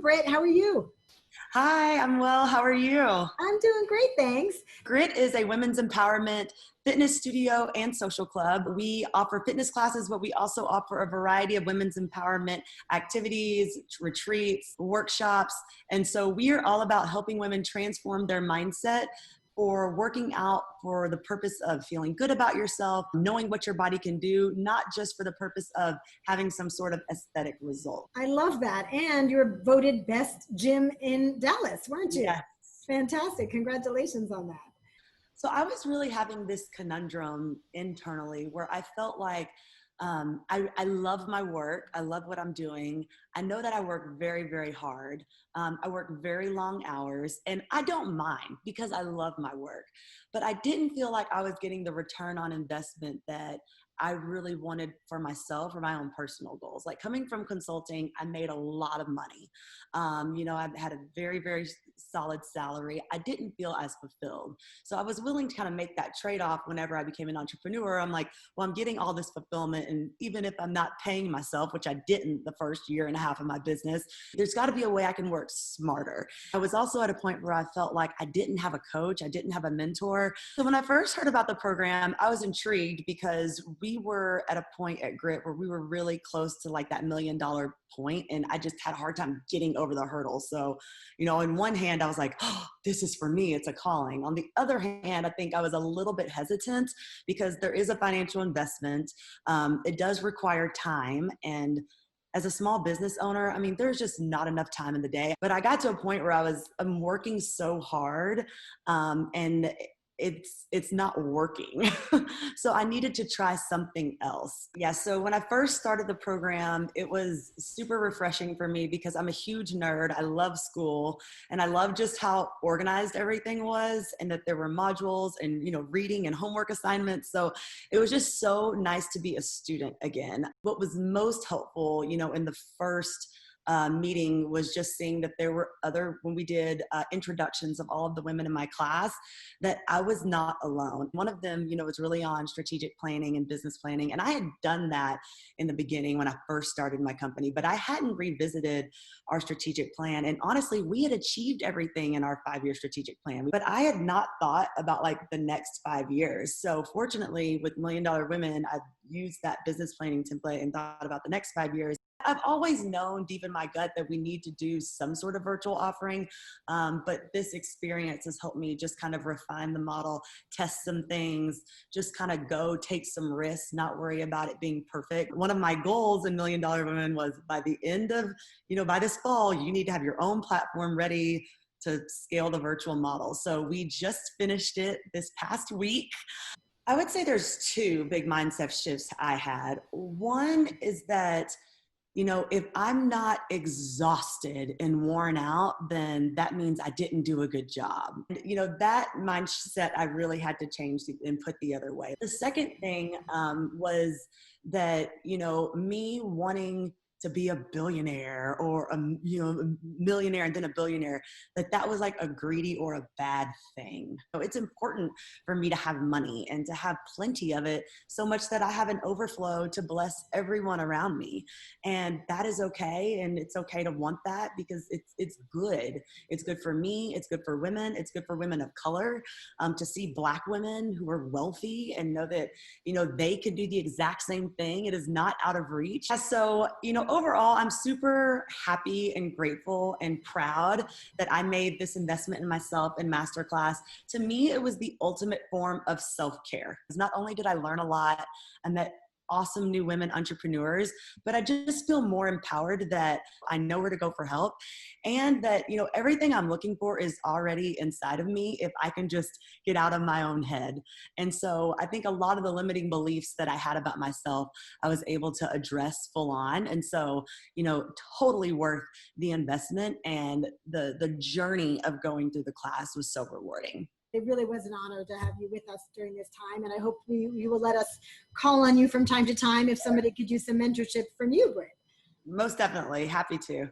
Brit. How are you? Hi, I'm well. How are you? I'm doing great, thanks. Grit is a women's empowerment fitness studio and social club. We offer fitness classes, but we also offer a variety of women's empowerment activities, retreats, workshops. And so we are all about helping women transform their mindset for working out for the purpose of feeling good about yourself, knowing what your body can do, not just for the purpose of having some sort of aesthetic result. I love that. And you were voted best gym in Dallas, weren't you? Yes. Fantastic. Congratulations on that. So I was really having this conundrum internally where I felt like I love my work. I love what I'm doing. I know that I work very, very hard. I work very long hours, and I don't mind because I love my work. But I didn't feel like I was getting the return on investment that I really wanted for myself or my own personal goals. Like coming from consulting, I made a lot of money. I've had a very, very solid salary. I didn't feel as fulfilled. So I was willing to kind of make that trade-off whenever I became an entrepreneur. I'm like, well, I'm getting all this fulfillment. And even if I'm not paying myself, which I didn't the first year and a half of my business, there's got to be a way I can work smarter. I was also at a point where I felt like I didn't have a coach. I didn't have a mentor. So when I first heard about the program, I was intrigued because we were at a point at Grit where we were really close to like that $1 million point, and I just had a hard time getting over the hurdle. So, in one hand, I was like, oh, this is for me. It's a calling. On the other hand, I think I was a little bit hesitant because there is a financial investment. It does require time. And as a small business owner, I mean, there's just not enough time in the day. But I got to a point where I'm working so hard, and it's not working. So I needed to try something else. Yeah. So when I first started the program, it was super refreshing for me because I'm a huge nerd. I love school, and I love just how organized everything was, and that there were modules and, reading and homework assignments. So it was just so nice to be a student again. What was most helpful, in the first meeting was just seeing that there were when we did introductions of all of the women in my class, that I was not alone. One of them, was really on strategic planning and business planning. And I had done that in the beginning when I first started my company, but I hadn't revisited our strategic plan. And honestly, we had achieved everything in our 5-year strategic plan, but I had not thought about like the next 5 years. So fortunately with $1 Million Women, I used that business planning template and thought about the next 5 years. I've always known deep in my gut that we need to do some sort of virtual offering, but this experience has helped me just kind of refine the model, test some things, just kind of go take some risks, not worry about it being perfect. One of my goals in $1 Million Women was by the end of, by this fall, you need to have your own platform ready to scale the virtual model. So we just finished it this past week. I would say there's two big mindset shifts I had. One is that if I'm not exhausted and worn out, then that means I didn't do a good job. That mindset I really had to change and put the other way. The second thing was that, me wanting to be a billionaire or a millionaire and then a billionaire, that was like a greedy or a bad thing. So it's important for me to have money and to have plenty of it, so much that I have an overflow to bless everyone around me. And that is okay. And it's okay to want that because it's good. It's good for me. It's good for women. It's good for women of color, to see Black women who are wealthy and know that, they could do the exact same thing. It is not out of reach. So, overall, I'm super happy and grateful and proud that I made this investment in myself in Masterclass. To me, it was the ultimate form of self-care. Not only did I learn a lot, I met awesome new women entrepreneurs, but I just feel more empowered that I know where to go for help, and that, everything I'm looking for is already inside of me if I can just get out of my own head. And so I think a lot of the limiting beliefs that I had about myself, I was able to address full on. And so, totally worth the investment, and the journey of going through the class was so rewarding. It really was an honor to have you with us during this time. And I hope you will let us call on you from time to time if somebody could use some mentorship from you, Brit. Most definitely. Happy to.